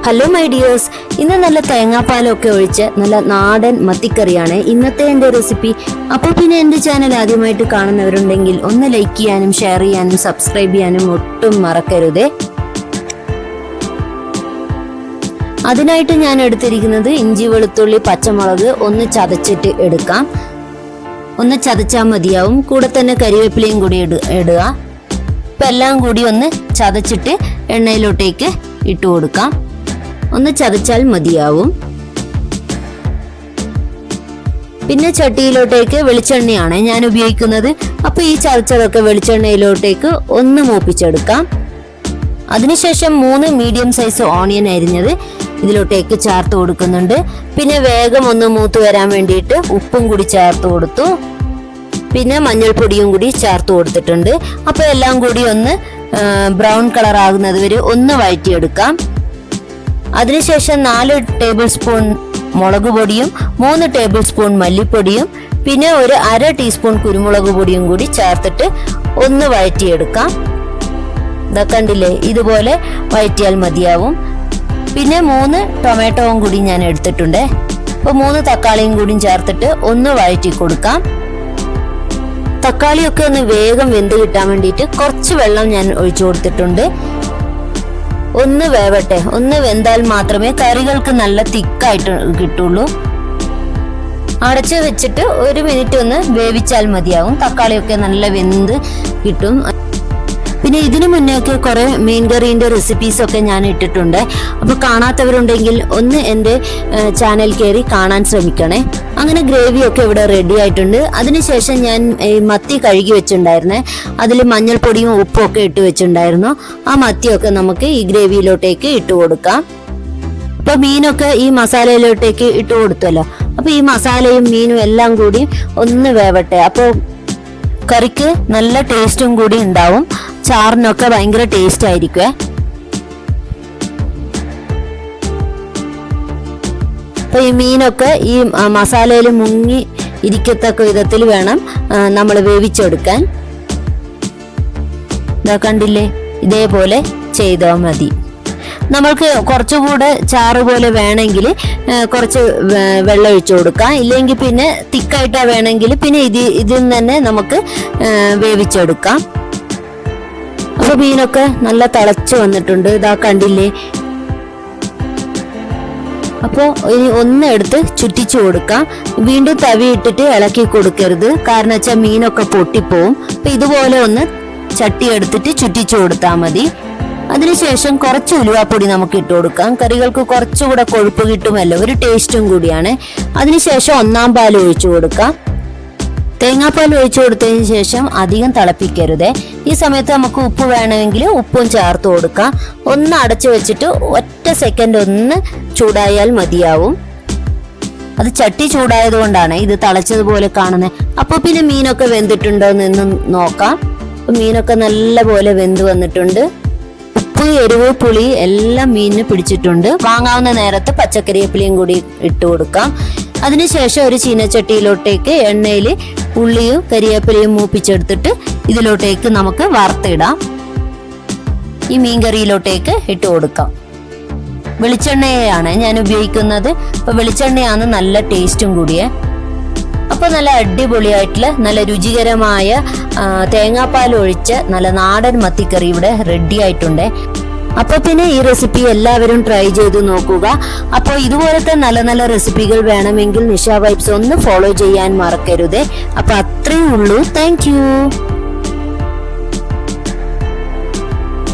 Hello my dears, ഇന്ന് നല്ല തേങ്ങാപ്പാലൊക്കെ ഒഴിച്ച് നല്ല നാടൻ മത്തിക്കറിയാണ് ഇന്നത്തെ എൻ്റെ റെസിപ്പി. അപ്പോൾ പിന്നെ എൻ്റെ ചാനൽ ആദ്യമായിട്ട് കാണുന്നവരുണ്ടെങ്കിൽ ഒന്ന് ലൈക്ക് ചെയ്യാനും ഷെയർ ചെയ്യാനും സബ്സ്ക്രൈബ് ചെയ്യാനും ഒട്ടും മറക്കരുതേ. അതിനായിട്ട് ഞാൻ എടുത്തിരിക്കുന്നത് ഇഞ്ചി, വെളുത്തുള്ളി, പച്ചമുളക് ഒന്ന് ചതച്ചിട്ട് എടുക്കാം. ഒന്ന് ചതച്ചാൽ മതിയാവും. കൂടെ തന്നെ കരിവേപ്പിലയും കൂടി ഇടുക. ഇപ്പം എല്ലാം കൂടി ഒന്ന് ചതച്ചിട്ട് എണ്ണയിലോട്ടേക്ക് ഇട്ട് കൊടുക്കാം. ഒന്ന് ചതച്ചാൽ മതിയാവും. പിന്നെ ചട്ടിയിലോട്ടേക്ക് വെളിച്ചെണ്ണയാണ് ഞാൻ ഉപയോഗിക്കുന്നത്. അപ്പോൾ ഈ ചതച്ചതൊക്കെ വെളിച്ചെണ്ണയിലോട്ടേക്ക് ഒന്ന് മൂപ്പിച്ചെടുക്കാം. അതിനുശേഷം 3 മീഡിയം സൈസ് ഓണിയൻ അരിഞ്ഞത് ഇതിലോട്ടേക്ക് ചേർത്ത് കൊടുക്കുന്നുണ്ട്. പിന്നെ വേഗം ഒന്ന് മൂത്ത് വരാൻ വേണ്ടിയിട്ട് ഉപ്പും കൂടി ചേർത്ത് കൊടുത്തു. പിന്നെ മഞ്ഞൾപ്പൊടിയും കൂടി ചേർത്ത് കൊടുത്തിട്ടുണ്ട്. അപ്പോൾ എല്ലാം കൂടി ഒന്ന് ബ്രൗൺ കളർ ആകുന്നത് വരെ ഒന്ന് വഴറ്റിയെടുക്കാം. അതിനുശേഷം 4 ടേബിൾ സ്പൂൺ മുളക് പൊടിയും 3 ടേബിൾ സ്പൂൺ മല്ലിപ്പൊടിയും പിന്നെ ഒരു 1/2 ടീസ്പൂൺ കുരുമുളക് പൊടിയും കൂടി ചേർത്തിട്ട് ഒന്ന് വഴറ്റിയെടുക്കാം. ഇതാ കണ്ടില്ലേ, ഇതുപോലെ വഴറ്റിയാൽ മതിയാവും. പിന്നെ 3 ടൊമാറ്റോയും കൂടി ഞാൻ എടുത്തിട്ടുണ്ട്. അപ്പോൾ 3 തക്കാളിയും കൂടി ചേർത്തിട്ട് ഒന്ന് വഴറ്റി കൊടുക്കാം. തക്കാളിയൊക്കെ ഒന്ന് വേഗം വെന്ത് കിട്ടാൻ വേണ്ടിയിട്ട് കുറച്ച് വെള്ളം ഞാൻ ഒഴിച്ചു കൊടുത്തിട്ടുണ്ട്. ഒന്ന് വേവട്ടെ. ഒന്ന് വെന്താൽ മാത്രമേ കറികൾക്ക് നല്ല തിക്കായിട്ട് കിട്ടുള്ളൂ. അടച്ച് വെച്ചിട്ട് 1 മിനിറ്റ് ഒന്ന് വേവിച്ചാൽ മതിയാവും. തക്കാളിയൊക്കെ നല്ല വെന്ത് കിട്ടും. പിന്നെ ഇതിനു മുന്നേ ഒക്കെ കുറെ മീൻ കറീൻ്റെ റെസിപ്പീസൊക്കെ ഞാൻ ഇട്ടിട്ടുണ്ട്. അപ്പോൾ കാണാത്തവരുണ്ടെങ്കിൽ ഒന്ന് എൻ്റെ ചാനൽ കയറി കാണാൻ ശ്രമിക്കണേ. അങ്ങനെ ഗ്രേവിയൊക്കെ ഇവിടെ റെഡി ആയിട്ടുണ്ട്. അതിനുശേഷം ഞാൻ മത്തി കഴുകി വെച്ചിട്ടുണ്ടായിരുന്നേ. അതിൽ മഞ്ഞൾപ്പൊടിയും ഉപ്പും ഒക്കെ ഇട്ട് വെച്ചിട്ടുണ്ടായിരുന്നു. ആ മത്തിയൊക്കെ നമുക്ക് ഈ ഗ്രേവിയിലോട്ടേക്ക് ഇട്ട് കൊടുക്കാം. അപ്പോൾ മീനൊക്കെ ഈ മസാലയിലോട്ടേക്ക് ഇട്ട് കൊടുത്തല്ലോ. അപ്പോൾ ഈ മസാലയും മീനും എല്ലാം കൂടി ഒന്ന് വേവട്ടെ. അപ്പോൾ കറിക്ക് നല്ല ടേസ്റ്റും കൂടി ഉണ്ടാവും. ചാറിനൊക്കെ ഭയങ്കര ടേസ്റ്റ് ആയിരിക്കുവേ. അപ്പൊ ഈ മീനൊക്കെ ഈ മസാലയിൽ മുങ്ങി ഇരിക്കത്തക്ക വിധത്തിൽ വേണം നമ്മൾ വേവിച്ചെടുക്കാൻ. ഇതാ കണ്ടില്ലേ, ഇതേപോലെ ചെയ്താൽ മതി. നമ്മൾക്ക് കുറച്ചുകൂടെ ചാറ് പോലെ വേണമെങ്കിൽ കുറച്ച് വെള്ളം ഒഴിച്ചു കൊടുക്കാം. ഇല്ലെങ്കിൽ പിന്നെ തിക്കായിട്ടാ വേണമെങ്കിൽ പിന്നെ ഇതിൽ തന്നെ നമുക്ക് വേവിച്ചെടുക്കാം. അപ്പൊ മീനൊക്കെ നല്ല തിളച്ച് വന്നിട്ടുണ്ട്. ഇതാ കണ്ടില്ലേ. അപ്പോൾ ഇനി ഒന്ന് എടുത്ത് ചുറ്റിച്ചു കൊടുക്കാം. വീണ്ടും തവി ഇട്ടിട്ട് ഇളക്കി കൊടുക്കരുത്, കാരണം വെച്ചാൽ മീനൊക്കെ പൊട്ടിപ്പോവും. അപ്പൊ ഇതുപോലെ ഒന്ന് ചട്ടി എടുത്തിട്ട് ചുറ്റിച്ചു കൊടുത്താൽ മതി. അതിനുശേഷം കുറച്ച് ഉലുവാപ്പൊടി നമുക്ക് ഇട്ട് കൊടുക്കാം. കറികൾക്ക് കുറച്ചുകൂടെ കൊഴുപ്പ് കിട്ടുമല്ലോ, ഒരു ടേസ്റ്റും കൂടിയാണ്. അതിനുശേഷം 1-ാം പാൽ ഒഴിച്ചു കൊടുക്കാം. തേങ്ങാപ്പാൽ ഒഴിച്ചു കൊടുത്തതിന് ശേഷം അധികം തിളപ്പിക്കരുതേ. ഈ സമയത്ത് നമുക്ക് ഉപ്പ് വേണമെങ്കിൽ ഉപ്പും ചേർത്ത് കൊടുക്കാം. ഒന്ന് അടച്ചു വെച്ചിട്ട് 1 സെക്കൻഡ് ഒന്ന് ചൂടായാൽ മതിയാവും. അത് ചട്ടി ചൂടായത് കൊണ്ടാണ് ഇത് തിളച്ചതുപോലെ കാണുന്നത്. അപ്പോൾ പിന്നെ മീനൊക്കെ വെന്തിട്ടുണ്ടോ എന്ന് നോക്കാം. മീനൊക്കെ നല്ല പോലെ വെന്ത് വന്നിട്ടുണ്ട്. ഉപ്പ്, എരിവ്, പുളി എല്ലാം മീനിന് പിടിച്ചിട്ടുണ്ട്. വാങ്ങാവുന്ന നേരത്ത് പച്ചക്കറിവേപ്പിലയും കൂടി ഇട്ട് കൊടുക്കാം. അതിനുശേഷം ഒരു ചീനച്ചട്ടിയിലോട്ടേക്ക് എണ്ണയിൽ ഉള്ളിയും കരിവേപ്പിലയും മൂപ്പിച്ചെടുത്തിട്ട് ഇതിലോട്ടേക്ക് നമുക്ക് വറുത്തിടാം. ഈ മീൻകറിയിലോട്ടേക്ക് ഇട്ട് കൊടുക്കാം. വെളിച്ചെണ്ണയാണ് ഞാൻ ഉപയോഗിക്കുന്നത്. അപ്പൊ വെളിച്ചെണ്ണയാണ് നല്ല ടേസ്റ്റും കൂടിയേ. അപ്പോൾ നല്ല അടിപൊളിയായിട്ടുള്ള നല്ല രുചികരമായ തേങ്ങാപ്പാൽ ഒഴിച്ച നല്ല നാടൻ മത്തിക്കറി ഇവിടെ റെഡി ആയിട്ടുണ്ട്. അപ്പോൾ പിന്നെ ഈ റെസിപ്പി എല്ലാവരും ട്രൈ ചെയ്ത് നോക്കുക. അപ്പോൾ ഇതുപോലത്തെ നല്ല നല്ല റെസിപ്പികൾ വേണമെങ്കിൽ നിഷ വൈബ്സ് ഒന്ന് ഫോളോ ചെയ്യാൻ മറക്കരുതേ. അപ്പോൾ അത്രയേ ഉള്ളൂ. Thank you.